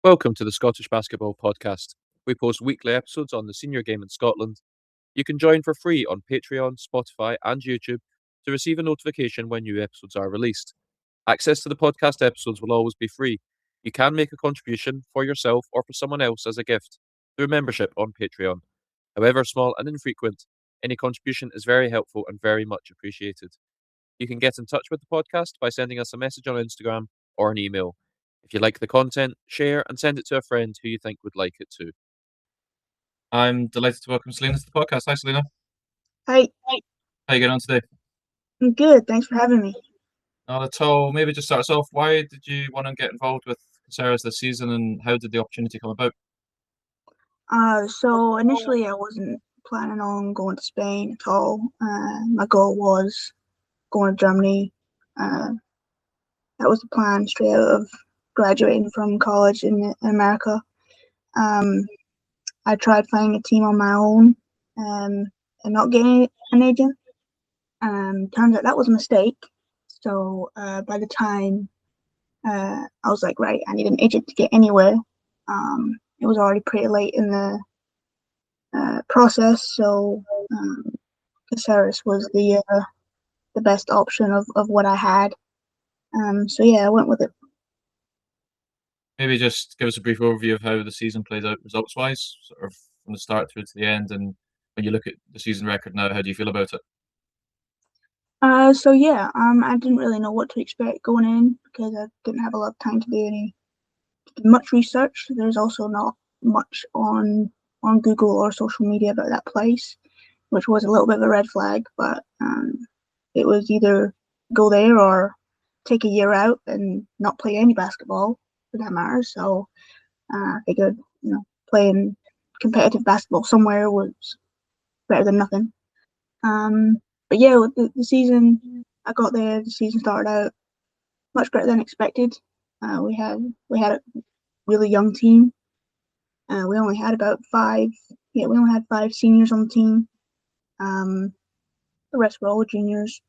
Welcome to the Scottish Basketball Podcast. We post weekly episodes on the senior game in Scotland. You can join for free on Patreon, Spotify, and YouTube to receive a notification when new episodes are released. Access to the podcast episodes will always be free. You can make a contribution for yourself or for someone else as a gift through membership on Patreon. However small and infrequent, any contribution is very helpful and very much appreciated. You can get in touch with the podcast by sending us a message on Instagram or an email. If you like the content, share and send it to a friend who you think would like it too. I'm delighted to welcome Celina to the podcast. Hi, Celina. Hi, How you getting on today? I'm good. Thanks for having me. Not at all. Maybe just start us off. Why did you want to get involved with Cáceres this season, and how did the opportunity come about? So initially I wasn't planning on going to Spain at all. My goal was going to Germany. That was the plan straight out of graduating from college in America. I tried finding a team on my own, and not getting an agent. Turns out that was a mistake. So by the time I was like, right, I need an agent to get anywhere. It was already pretty late in the process, so Cáceres was the best option of what I had. So yeah, I went with it. Maybe just give us a brief overview of how the season plays out results-wise, sort of from the start through to the end, and when you look at the season record now, how do you feel about it? So yeah, I didn't really know what to expect going in because I didn't have a lot of time to do much research. There's also not much on Google or social media about that place, which was a little bit of a red flag. But it was either go there or take a year out and not play any basketball for that matter. So I figured, playing competitive basketball somewhere was better than nothing. But yeah, with the season, I got there. The season started out much better than expected. We had a really young team. We only had about five. Yeah, we only had 5 seniors on the team. The rest were all juniors,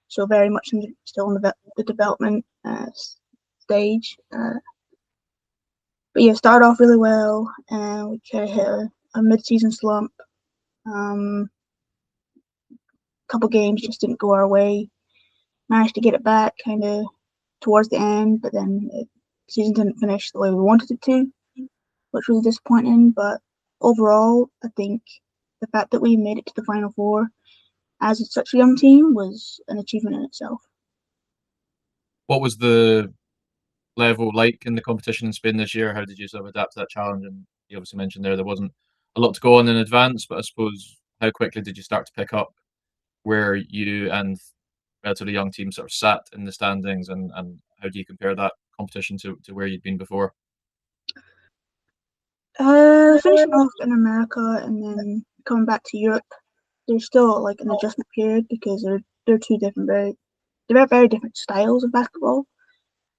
so very much still in the development stage. But yeah, started off really well, and we kind of hit a mid-season slump. Couple games just didn't go our way. Managed to get it back kind of towards the end, but then the season didn't finish the way we wanted it to, which was disappointing. But overall, I think the fact that we made it to the Final Four as such a young team was an achievement in itself. What was the level like in the competition in Spain this year? How did you sort of adapt to that challenge? And you obviously mentioned there wasn't a lot to go on in advance, but I suppose how quickly did you start to pick up where you and relatively young teams sort of sat in the standings, and how do you compare that competition to where you'd been before? Finishing off in America and then coming back to Europe, there's still like an adjustment period because they're two different very different styles of basketball.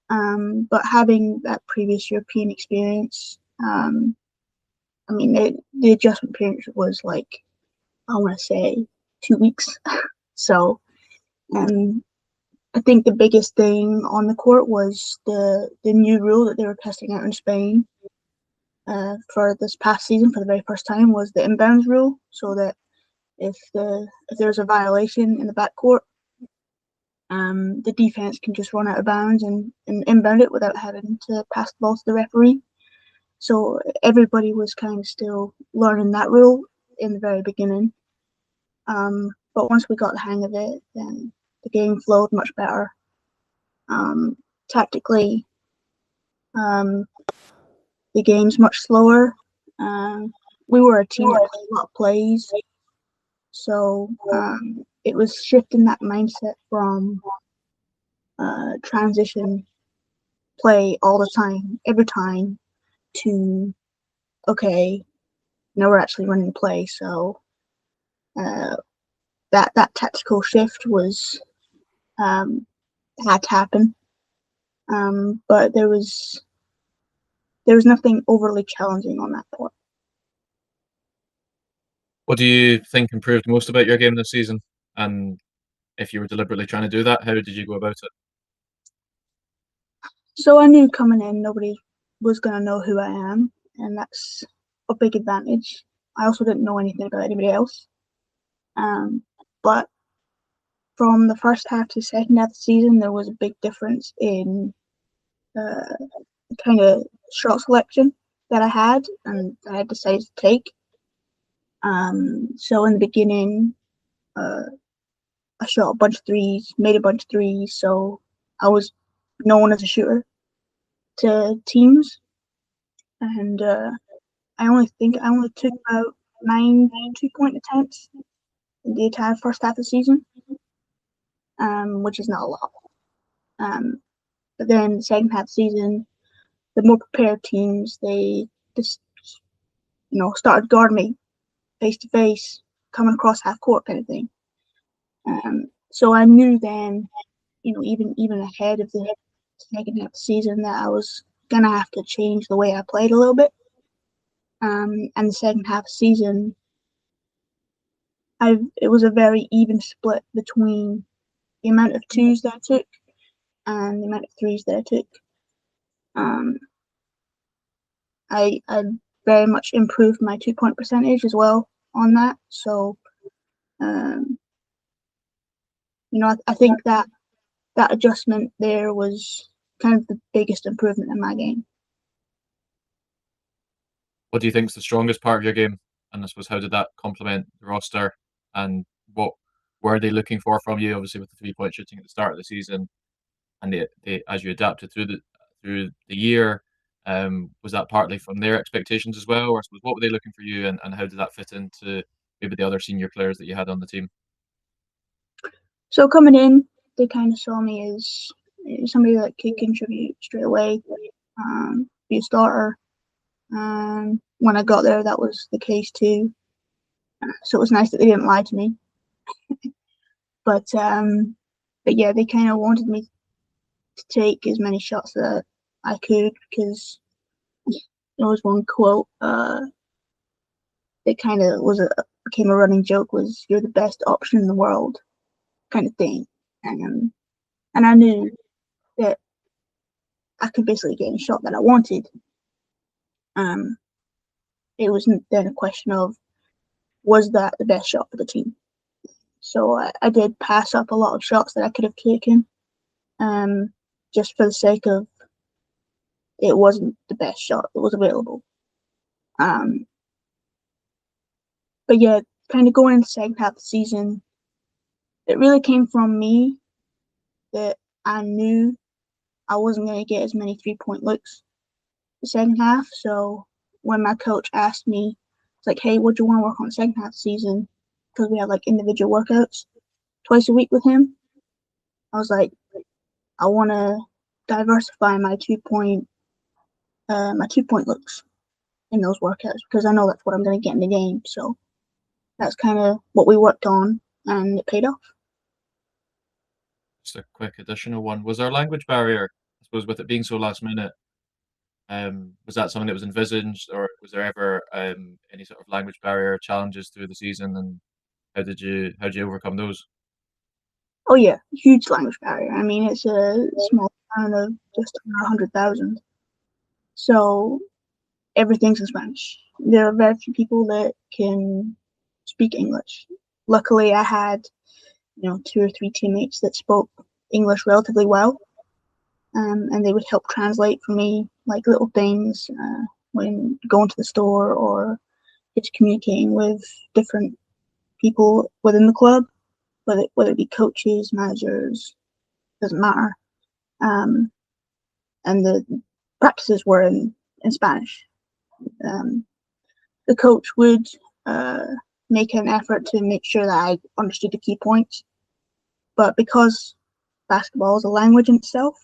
But having that previous European experience, I mean, the adjustment period was like, I want to say 2 weeks. So, I think the biggest thing on the court was the new rule that they were testing out in Spain for this past season for the very first time was the inbounds rule, so that if there's a violation in the backcourt, the defense can just run out of bounds and inbound it without having to pass the ball to the referee. So everybody was kind of still learning that rule in the very beginning. But once we got the hang of it, then the game flowed much better. Tactically, the game's much slower. We were a team that played a lot of plays, so it was shifting that mindset from transition play all the time, every time, to okay, now we're actually running the play. So that tactical shift was had to happen, but there was nothing overly challenging on that part. What do you think improved most about your game this season? And if you were deliberately trying to do that, how did you go about it? So I knew coming in, nobody was going to know who I am, and that's a big advantage. I also didn't know anything about anybody else. But from the first half to the second half of the season, there was a big difference in kind of shot selection that I had and that I decided to take. So in the beginning, I shot a bunch of threes, made a bunch of threes, so I was known as a shooter to teams. And I only took about 9 2-point attempts in the entire first half of the season, which is not a lot. But then the second half of the season, the more prepared teams, they just started guarding me face to face, coming across half court kind of thing. So I knew then, even ahead of the second half of the season, that I was gonna have to change the way I played a little bit. And the second half of the season, it was a very even split between the amount of twos that I took and the amount of threes that I took. I very much improved my 2-point percentage as well on that. So, I think that adjustment there was kind of the biggest improvement in my game. What do you think is the strongest part of your game? And I suppose how did that complement the roster? And what were they looking for from you? Obviously, with the 3-point shooting at the start of the season, and they as you adapted through the year, was that partly from their expectations as well, or I suppose what were they looking for you, and how did that fit into maybe the other senior players that you had on the team? So coming in, they kind of saw me as somebody that could contribute straight away, be a starter. When I got there, that was the case too. So it was nice that they didn't lie to me. But yeah, they kind of wanted me to take as many shots that I could, because there was one quote that kind of became a running joke, was "You're the best option in the world," kind of thing. And I knew that I could basically get any shot that I wanted. It was then a question of, was that the best shot for the team? So I did pass up a lot of shots that I could have taken, just for the sake of it wasn't the best shot that was available. But yeah, kind of going into the second half of the season, it really came from me that I knew I wasn't going to get as many 3-point looks the second half. So when my coach asked me, it's like, "Hey, what do you want to work on the second half of the season?" Because we had like individual workouts twice a week with him. I was like, I want to diversify my 2-point looks in those workouts, because I know that's what I'm going to get in the game. So that's kind of what we worked on, and it paid off. Just a quick additional one. Was there a language barrier? I suppose with it being so last minute, was that something that was envisaged, or was there ever any sort of language barrier challenges through the season, and how did you overcome those? Oh yeah, huge language barrier. I mean, it's a small town of just under 100,000, so everything's in Spanish. There are very few people that can speak English. Luckily, I had 2 or 3 teammates that spoke English relatively well, and they would help translate for me, like little things when going to the store, or just communicating with different people within the club, whether it be coaches, managers, doesn't matter. And the practices were in Spanish. The coach would make an effort to make sure that I understood the key points, but because basketball is a language in itself,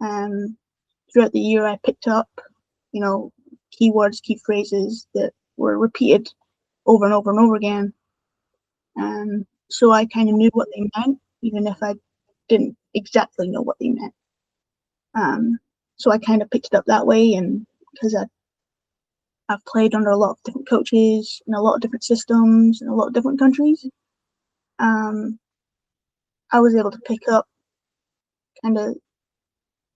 throughout the year I picked up, keywords, key phrases that were repeated over and over and over again. So I kind of knew what they meant, even if I didn't exactly know what they meant. So I kind of picked it up that way, and because I've played under a lot of different coaches in a lot of different systems in a lot of different countries, I was able to pick up kind of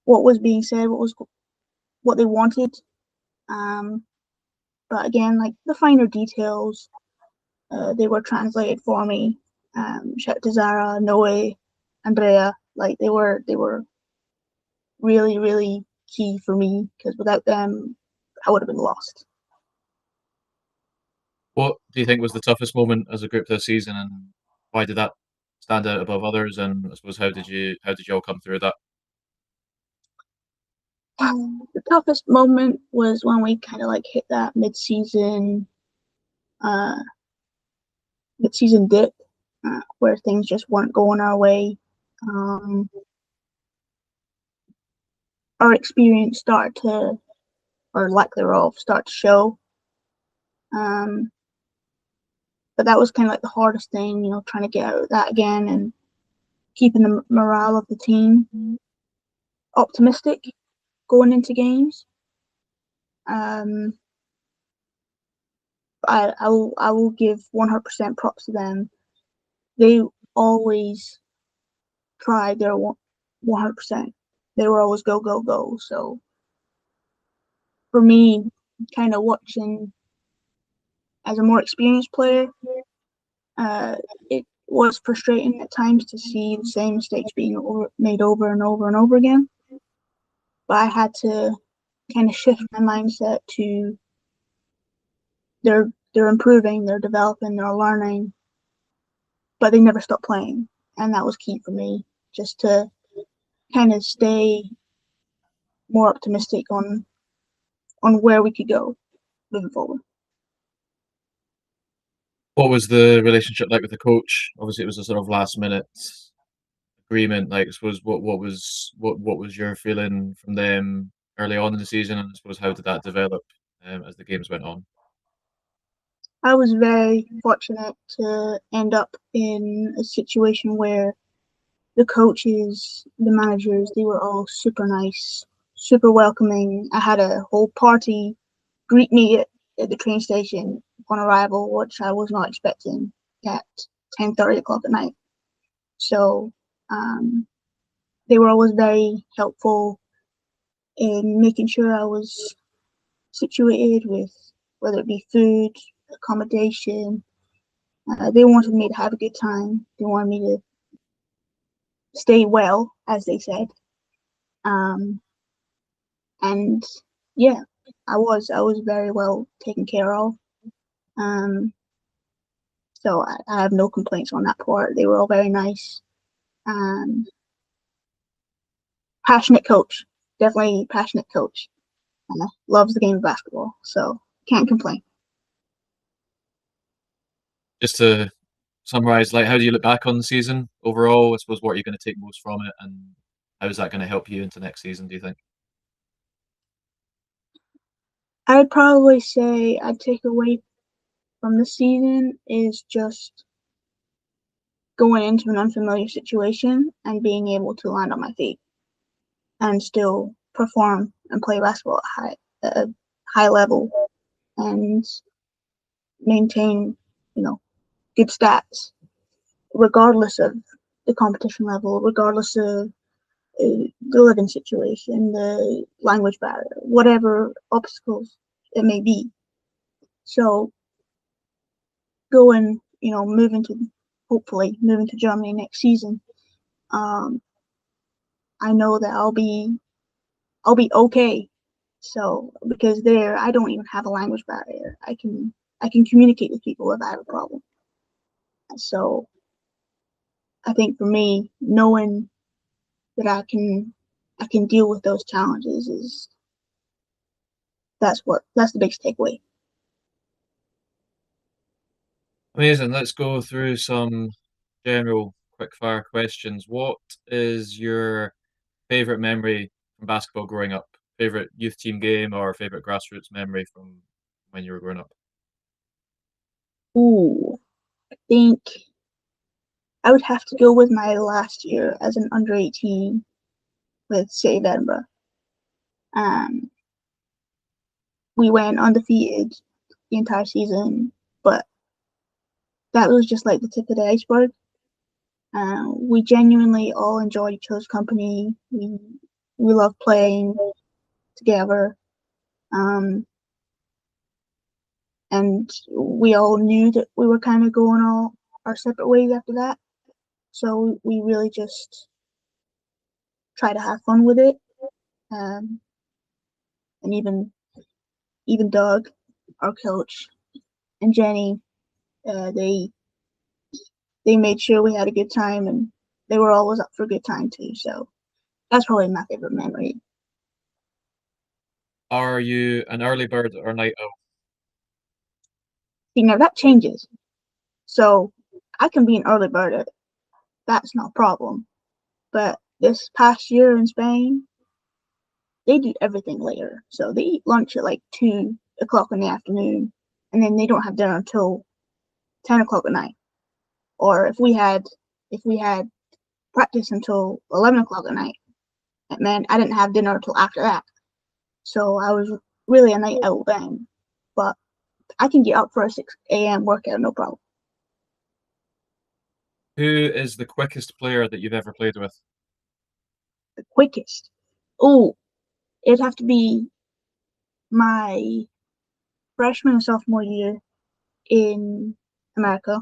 what was being said, what what they wanted. But again, like the finer details, they were translated for me. Shout out to Zara, Noe, Andrea. Like they were really, really key for me because without them, I would have been lost. What do you think was the toughest moment as a group this season, and why did that stand out above others? And I suppose how did you all come through that? The toughest moment was when we kind of like hit that uh, mid-season dip, where things just weren't going our way. Um, our experience started to, or lack thereof, start to show. Um, but that was kind of like the hardest thing, trying to get out of that again and keeping the morale of the team optimistic going into games. Um, I will give 100% props to them. They always tried their 100%. They were always go go go. So for me, kind of watching as a more experienced player, it was frustrating at times to see the same mistakes being made over and over and over again. But I had to kind of shift my mindset to they're improving, they're developing, they're learning, but they never stop playing, and that was key for me, just to kind of stay more optimistic on where we could go moving forward. What was the relationship like with the coach? Obviously, it was a sort of last minute agreement. Like, I suppose what was your feeling from them early on in the season, and I suppose how did that develop as the games went on? I was very fortunate to end up in a situation where the coaches, the managers, they were all super nice, super welcoming. I had a whole party greet me at the train station upon arrival, which I was not expecting at 10:30 o'clock at night. So they were always very helpful in making sure I was situated with whether it be food, accommodation. They wanted me to have a good time. They wanted me to stay well, as they said. Um, and yeah, I was very well taken care of. Um, so I have no complaints on that part. They were all very nice. Um, Passionate coach, definitely passionate coach. Loves the game of basketball, so can't complain. Just to summarize, like, how do you look back on the season overall? I suppose what are you going to take most from it, and how is that going to help you into next season? Do you think? I'd probably say I'd take away from the season is just going into an unfamiliar situation and being able to land on my feet and still perform and play basketball at a high level and maintain, good stats regardless of the competition level, regardless of the living situation, the language barrier, whatever obstacles it may be. So going, hopefully moving to Germany next season, um, I know that I'll be okay. So because there I don't even have a language barrier. I can communicate with people if I have a problem. So I think for me, knowing that I can deal with those challenges is that's the biggest takeaway. Amazing. Let's go through some general quick fire questions. What is your favorite memory from basketball growing up? Favorite youth team game or favorite grassroots memory from when you were growing up? Ooh, I think I would have to go with my last year as an under 18 with City of Edinburgh. Um, we went undefeated the entire season, but that was just like the tip of the iceberg. We genuinely all enjoyed each other's company. We loved playing. together. And we all knew that we were kind of going all our separate ways after that. So we really just try to have fun with it. And even Doug, our coach, and Jenny, they made sure we had a good time, and they were always up for a good time too. So that's probably my favorite memory. Are you an early bird or night owl? See, now that changes. So I can be an early bird. That's not a problem. But this past year in Spain, they do everything later. So they eat lunch at like 2 o'clock in the afternoon, and then they don't have dinner until 10 o'clock at night. Or if we had practice until 11 o'clock at night, man, I didn't have dinner until after that. So I was really a night owl then. But I can get up for a 6 a.m. workout, no problem. Who is the quickest player that you've ever played with? The quickest. Oh, it'd have to be my freshman and sophomore year in America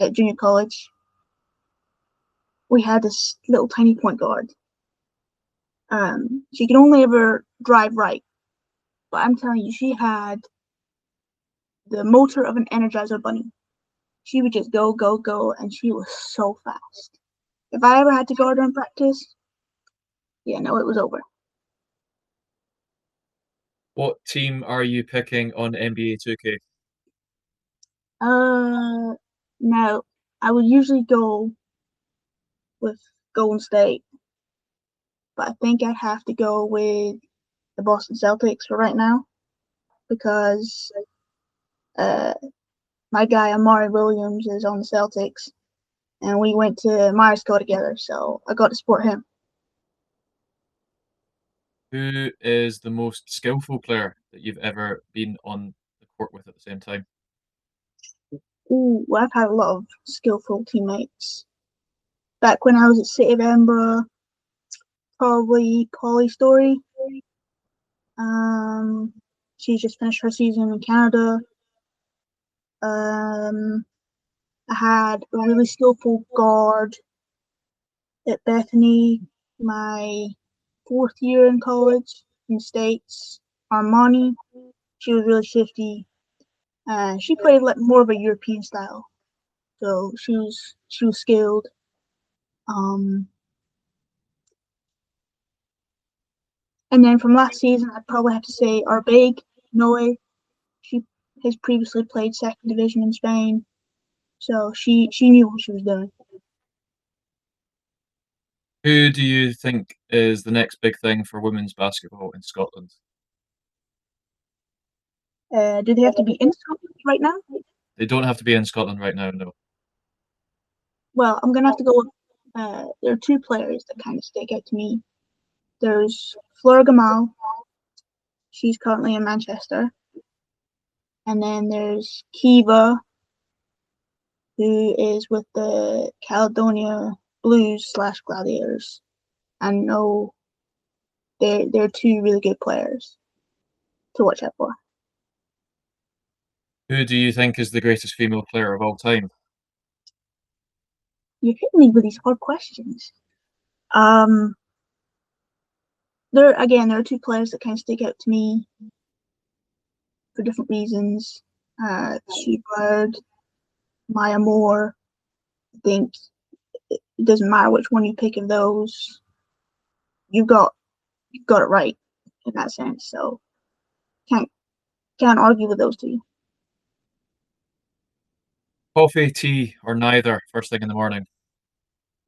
at junior college. We had this little tiny point guard. She could only ever drive right, but I'm telling you, she had the motor of an Energizer bunny. She would just go, go, go, and she was so fast. If I ever had to guard her in practice, yeah, no, it was over. What team are you picking on NBA 2K? Now I would usually go with Golden State, but I think I'd have to go with the Boston Celtics for right now because uh, my guy Amari Williams is on the Celtics, and we went to Myers-Co together, so I got to support him. Who is the most skillful player that you've ever been on the court with at the same time? Ooh, well, I've had a lot of skillful teammates. Back when I was at City of Edinburgh, probably Polly Story. Um, she's just finished her season in Canada. Um, I had a really skillful guard at Bethany my 4th year in college in the States. Armani, she was really shifty. She played like more of a European style, so she was skilled. Um, and then from last season, I'd probably have to say our big Noe. She has previously played second division in Spain, so she knew what she was doing. Who do you think is the next big thing for women's basketball in Scotland? Do they have to be in Scotland right now? They don't have to be in Scotland right now, no. Well, I'm gonna have to go with. There are two players that kind of stick out to me. There's Flora Gamal. She's currently in Manchester. And then there's Kiva, who is with the Caledonia Blues / Gladiators. I know they're two really good players to watch out for. Who do you think is the greatest female player of all time? You hit me with these hard questions. Um, there are two players that kind of stick out to me for different reasons. Sue Bird, Maya Moore. I think it doesn't matter which one you pick of those. You've got it right in that sense. So can't argue with those two. Coffee, tea, or neither, first thing in the morning?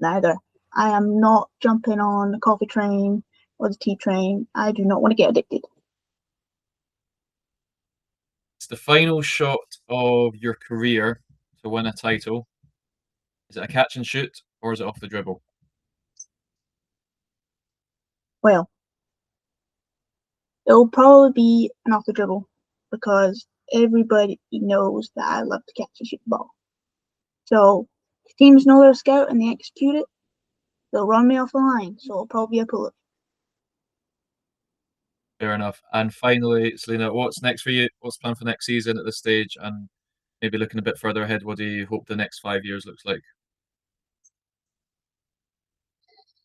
Neither. I am not jumping on the coffee train or the tea train. I do not want to get addicted. It's the final shot of your career to win a title. Is it a catch and shoot or is it off the dribble? Well, it'll probably be an off the dribble because everybody knows that I love to catch and shoot the ball. So if teams know they're a scout and they execute it, they'll run me off the line. So it'll probably be a pull-up. Fair enough. And finally, Celina, what's next for you? What's planned for next season at this stage? And maybe looking a bit further ahead, what do you hope the next 5 years looks like?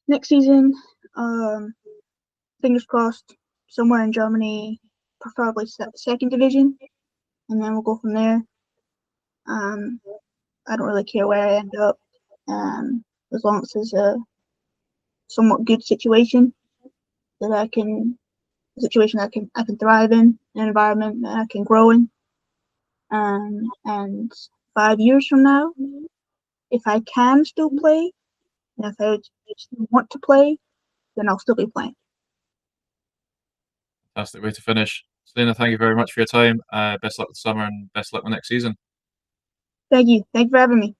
Next season, fingers crossed, somewhere in Germany, preferably second division, and then we'll go from there. I don't really care where I end up, as long as it's a somewhat good situation that I can, a situation I can thrive in, an environment that I can grow in. And 5 years from now, if I can still play, and if I want to play, then I'll still be playing. Fantastic way to finish. Celina, thank you very much for your time. Best luck with the summer and best luck with next season. Thank you. Thank you for having me.